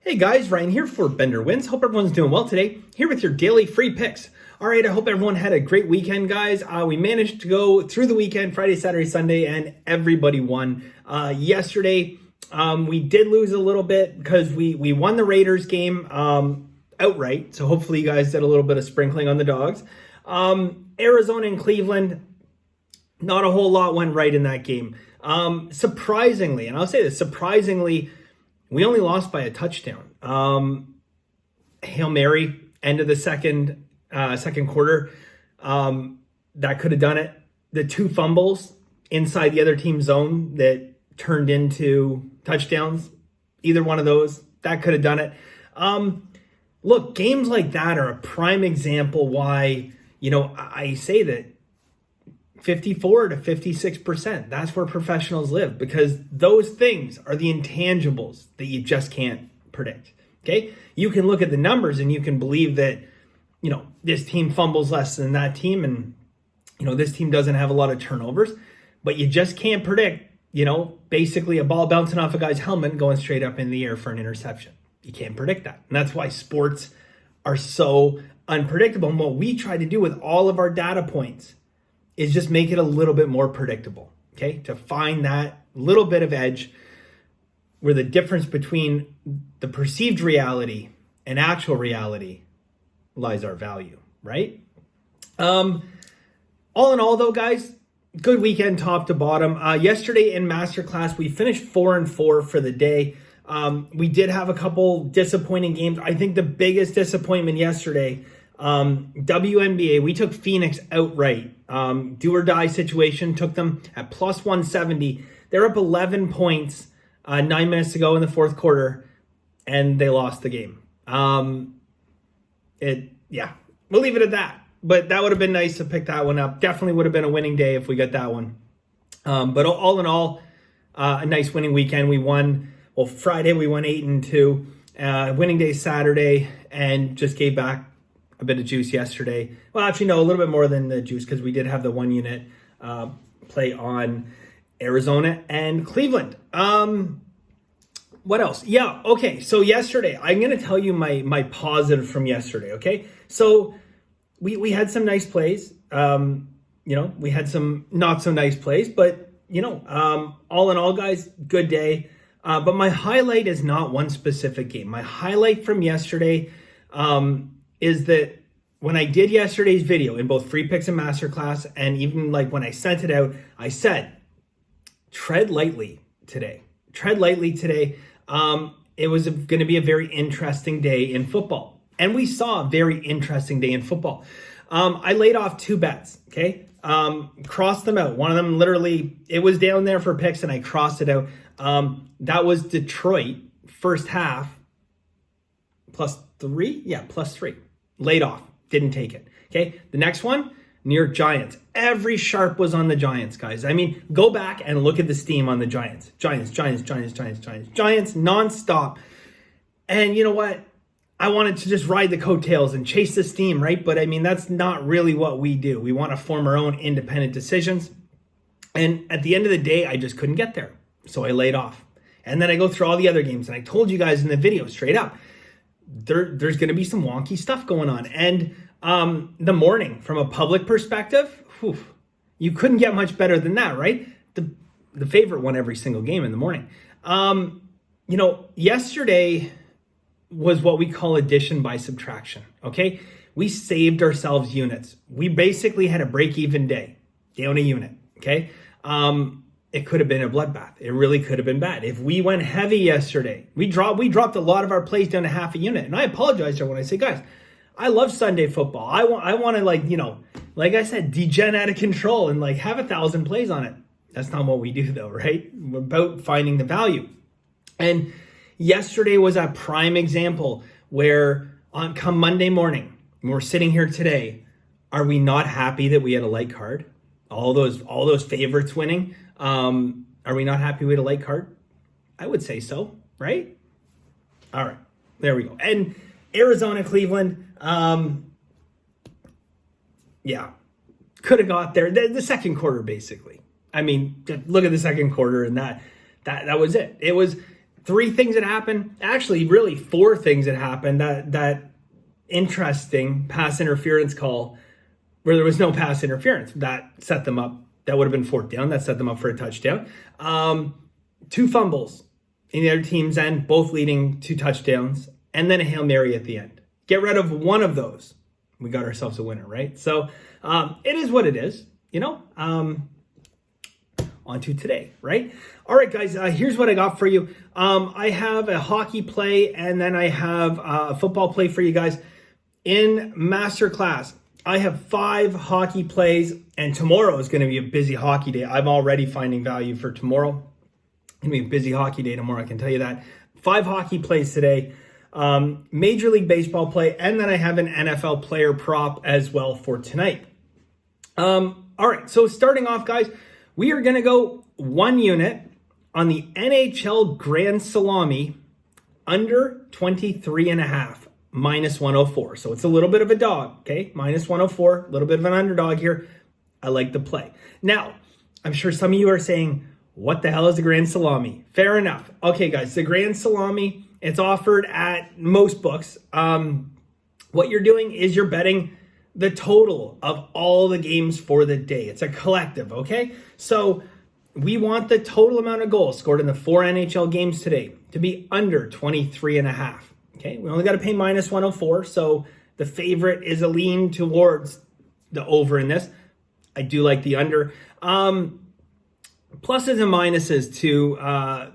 Hey guys, Ryan here for Bender Wins. Hope everyone's doing well today. Here with your daily free picks. All right, I hope everyone had a great weekend, guys. We managed to go through the weekend, Friday, Saturday, Sunday, and everybody won. Yesterday, we did lose a little bit because we won the Raiders game outright. So hopefully you guys did a little bit of sprinkling on the dogs. Arizona and Cleveland, not a whole lot went right in that game. Surprisingly, and I'll say this, surprisingly, we only lost by a touchdown. Hail Mary, end of the second quarter. That could have done it. The two fumbles inside the other team's zone that turned into touchdowns. Either one of those, that could have done it. Look, games like that are a prime example why, I say that 54 to 56%, that's where professionals live, because those things are the intangibles that you just can't predict. Okay. You can look at the numbers and you can believe that, this team fumbles less than that team. And, this team doesn't have a lot of turnovers, but you just can't predict, basically a ball bouncing off a guy's helmet and going straight up in the air for an interception. You can't predict that. And that's why sports are so unpredictable. And what we try to do with all of our data points is just make it a little bit more predictable, okay? To find that little bit of edge where the difference between the perceived reality and actual reality lies our value, right? All in all though, guys, good weekend top to bottom. Yesterday in Masterclass, we finished 4-4 for the day. We did have a couple disappointing games. I think the biggest disappointment yesterday, WNBA, we took Phoenix outright. Do or die situation, took them at plus 170. They're up 11 points, 9 minutes to go in the fourth quarter, and they lost the game. We'll leave it at that. But that would have been nice to pick that one up. Definitely would have been a winning day if we got that one. But all in all, a nice winning weekend. We won, Friday we won 8-2. Winning day Saturday, and just gave back a bit of juice yesterday. Well, actually, no, a little bit more than the juice, because we did have the 1 unit play on Arizona and Cleveland. What else? Yeah, okay. So yesterday, I'm going to tell you my positive from yesterday, okay? So we had some nice plays. We had some not so nice plays, but, all in all, guys, good day. But my highlight is not one specific game. My highlight from yesterday is that when I did yesterday's video in both free picks and masterclass, and even like when I sent it out, I said, tread lightly today. Tread lightly today. It was going to be a very interesting day in football. And we saw a very interesting day in football. I laid off 2 bets, okay? Crossed them out. One of them literally, it was down there for picks and I crossed it out. That was Detroit first half +3. Yeah, +3. Laid off. Didn't take it. Okay. The next one, New York Giants. Every sharp was on the Giants, guys. I mean, go back and look at the steam on the Giants. Giants, nonstop. And you know what? I wanted to just ride the coattails and chase the steam, right? But I mean, that's not really what we do. We want to form our own independent decisions. And at the end of the day, I just couldn't get there. So I laid off. And then I go through all the other games. And I told you guys in the video straight up, there's going to be some wonky stuff going on. And the morning, from a public perspective, you couldn't get much better than that, right? The favorite won every single game in the morning. Yesterday was what we call addition by subtraction, okay? We saved ourselves units. We basically had a break-even day, down a unit, okay? It could have been a bloodbath. It really could have been bad. If we went heavy yesterday, we dropped a lot of our plays down to half a unit. And I apologize when I say, guys, I love Sunday football. I want to like I said, degen out of control and have 1,000 plays on it. That's not what we do though, right? We're about finding the value. And yesterday was a prime example where come Monday morning, when we're sitting here today, are we not happy that we had a light card? All those favorites winning. Are we not happy we had a light card? I would say so, right? All right, there we go. And Arizona, Cleveland, could have got there. The second quarter, basically. I mean, look at the second quarter, and that was it. It was three things that happened, actually really four things that happened, that interesting pass interference call where there was no pass interference that set them up. That would have been fourth down. That set them up for a touchdown. Two fumbles in the other team's end, both leading to touchdowns, and then a Hail Mary at the end. Get rid of one of those, we got ourselves a winner, right? So it is what it is, on to today, right? All right, guys, here's what I got for you. I have a hockey play, and then I have a football play for you guys. In masterclass, I have 5 hockey plays, and tomorrow is going to be a busy hockey day. I'm already finding value for tomorrow. It's going to be a busy hockey day tomorrow, I can tell you that. 5 hockey plays today, Major League Baseball play, and then I have an NFL player prop as well for tonight. All right, so starting off, guys, we are going to go 1 unit on the NHL Grand Salami under 23.5, minus 104. So it's a little bit of a dog, okay? Minus 104, a little bit of an underdog here. I like the play. Now, I'm sure some of you are saying, what the hell is the Grand Salami? Fair enough. Okay, guys, the Grand Salami, it's offered at most books. What you're doing is you're betting the total of all the games for the day. It's a collective, okay? So we want the total amount of goals scored in the 4 NHL games today to be under 23.5. Okay, we only got to pay minus 104, so the favorite is a lean towards the over in this. I do like the under. Pluses and minuses to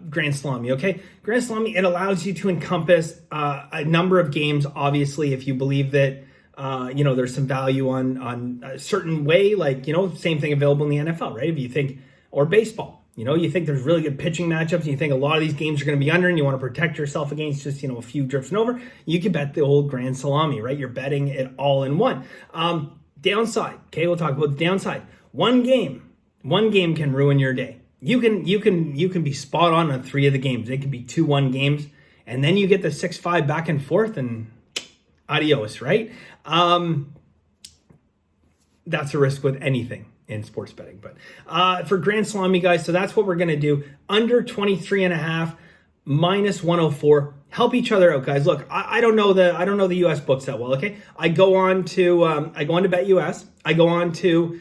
Grand Salami, okay? Grand Salami, it allows you to encompass a number of games, obviously, if you believe that there's some value on a certain way, like, same thing available in the NFL, right? If you think, or baseball, you think there's really good pitching matchups and you think a lot of these games are going to be under and you want to protect yourself against just, a few drifting over, you can bet the old Grand Salami, right? You're betting it all in one. Downside, okay, we'll talk about the downside. One game can ruin your day. You can be spot on 3 of the games. It could be 2-1 games, and then you get the 6-5 back and forth and adios, right? That's a risk with anything in sports betting. But for Grand Salami, guys, so that's what we're going to do. Under 23.5, minus 104. Help each other out, guys. Look, I don't know the US books that well, okay? I go on to BetUS. I go on to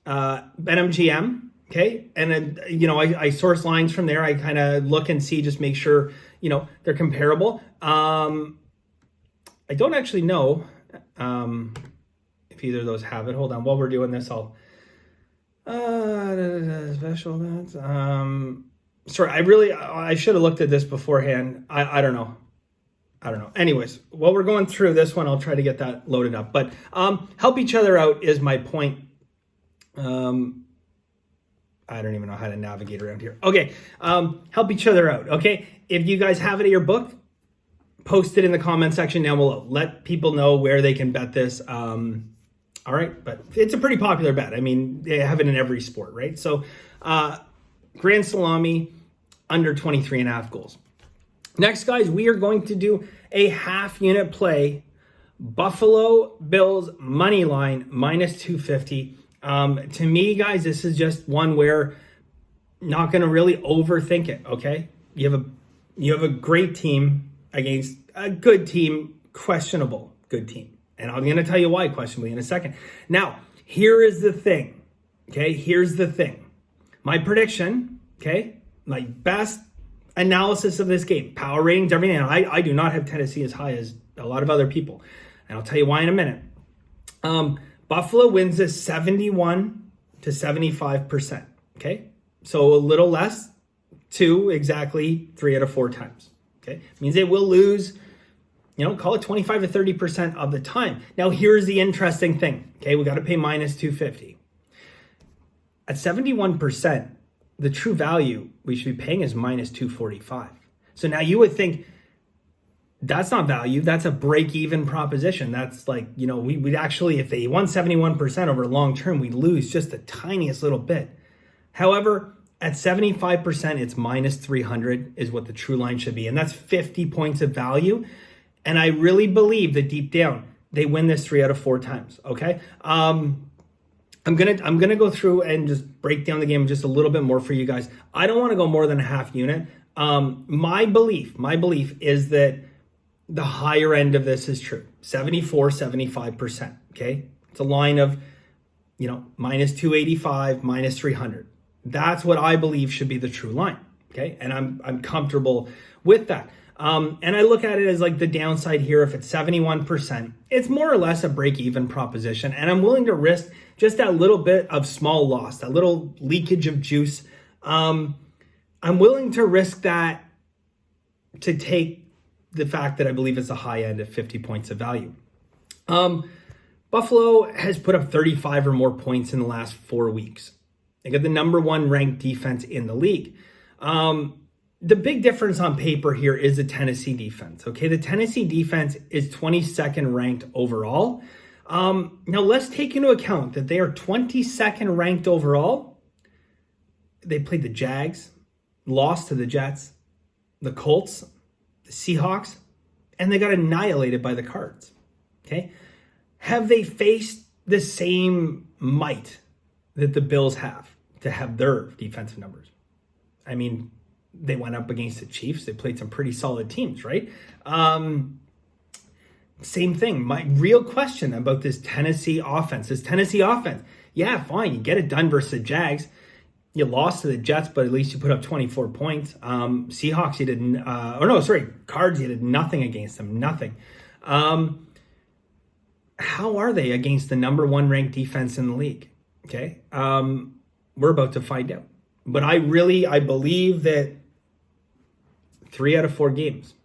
BetMGM, okay? And then, I source lines from there. I kind of look and see, just make sure, they're comparable. I don't actually know if either of those have it. Hold on, while we're doing this, I'll special events. Sorry, I should have looked at this beforehand. I don't know. Anyways, while we're going through this one, I'll try to get that loaded up. But help each other out is my point. I don't even know how to navigate around here. Okay, help each other out, okay? If you guys have it at your book, post it in the comment section down below. Let people know where they can bet this. All right, but it's a pretty popular bet. I mean, they have it in every sport, right? So Grand Salami, under 23.5 goals. Next, guys, we are going to do a half unit play. Buffalo Bills money line, minus 250. To me, guys, this is just one where not going to really overthink it, okay? You have a great team against a good team, questionable good team. And I'm going to tell you why questionably in a second. Now, here is the thing, okay? Here's the thing. My prediction, okay? My best analysis of this game, power ratings, everything. I do not have Tennessee as high as a lot of other people. And I'll tell you why in a minute. Buffalo wins this 71 to 75%, okay? So a little less, 2 exactly 3 out of 4 times, okay? Means they will lose, call it 25 to 30% of the time. Now, here's the interesting thing, okay? We got to pay minus 250. At 71%, the true value we should be paying is minus 245. So now you would think that's not value. That's a break-even proposition. That's like, we'd actually, if they won 71% over long term, we'd lose just the tiniest little bit. However, at 75%, it's minus 300 is what the true line should be. And that's 50 points of value. And I really believe that deep down, they win this 3 out of 4 times, okay? I'm gonna go through and just break down the game just a little bit more for you guys. I don't want to go more than a half unit. My belief is that the higher end of this is true, 74, 75%. Okay. It's a line of, minus 285, minus 300. That's what I believe should be the true line. Okay. And I'm comfortable with that. And I look at it as like the downside here. If it's 71%, it's more or less a break-even proposition. And I'm willing to risk just that little bit of small loss, that little leakage of juice. I'm willing to risk that to take the fact that I believe it's a high end at 50 points of value. Buffalo has put up 35 or more points in the last 4 weeks. They got the number 1 ranked defense in the league. The big difference on paper here is the Tennessee defense. Okay, the Tennessee defense is 22nd ranked overall. Now let's take into account that they are 22nd ranked overall. They played the Jags, lost to the Jets, the Colts, the Seahawks, and they got annihilated by the Cards. Okay, have they faced the same might that the Bills have to have their defensive numbers? I mean, they went up against the Chiefs. They played some pretty solid teams, right? Same thing. My real question about this Tennessee offense. Yeah, fine. You get it done versus the Jags. You lost to the Jets, but at least you put up 24 points. Seahawks, you didn't. Cards, you did nothing against them. Nothing. How are they against the number 1 ranked defense in the league? Okay. We're about to find out. But I believe that 3 out of 4 games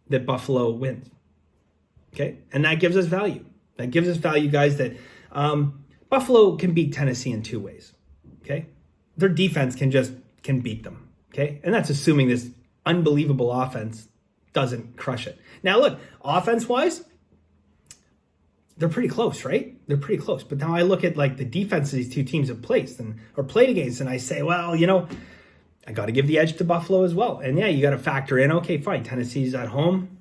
that Buffalo wins. Okay. And that gives us value. That gives us value, guys, that Buffalo can beat Tennessee in 2 ways. Okay. Their defense can beat them. Okay. And that's assuming this unbelievable offense doesn't crush it. Now, look, offense wise, they're pretty close, right? They're pretty close. But now I look at like the defense these 2 teams have played against, and I say, well, I got to give the edge to Buffalo as well. And yeah, you got to factor in, okay, fine, Tennessee's at home,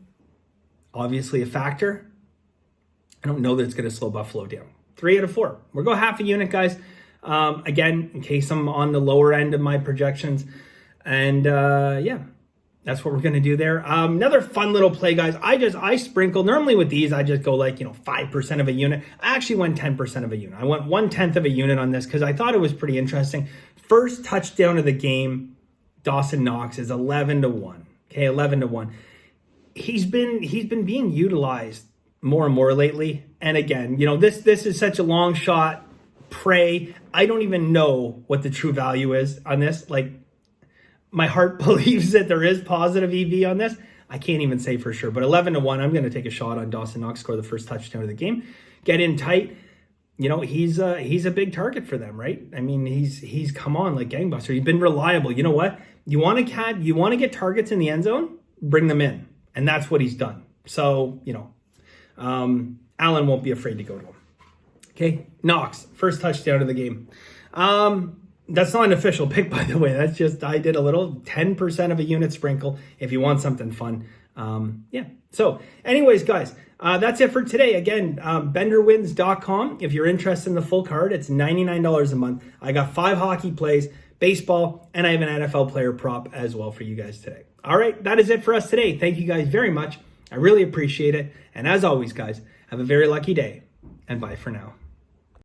obviously a factor. I don't know that it's going to slow Buffalo down. 3 out of 4. We'll go half a unit, guys. Again, in case I'm on the lower end of my projections. And yeah. That's what we're going to do there. Another fun little play, guys. I sprinkle. Normally with these, I just go 5% of a unit. I actually went 10% of a unit. I went 1/10 of a unit on this because I thought it was pretty interesting. First touchdown of the game, Dawson Knox is 11-1. Okay, 11-1. He's been being utilized more and more lately. And again, this is such a long shot. Pray. I don't even know what the true value is on this. My heart believes that there is positive EV on this. I can't even say for sure, but 11-1, I'm going to take a shot on Dawson Knox, score the first touchdown of the game, get in tight. He's a big target for them, right? I mean, he's come on like gangbuster. He's been reliable. You know what? You want to get targets in the end zone, bring them in, and that's what he's done. So Allen won't be afraid to go to him. Okay, Knox, first touchdown of the game. That's not an official pick, by the way. That's just, I did a little 10% of a unit sprinkle if you want something fun. Yeah. So anyways, guys, that's it for today. Again, benderwins.com. If you're interested in the full card, it's $99 a month. I got 5 hockey plays, baseball, and I have an NFL player prop as well for you guys today. All right. That is it for us today. Thank you guys very much. I really appreciate it. And as always, guys, have a very lucky day and bye for now.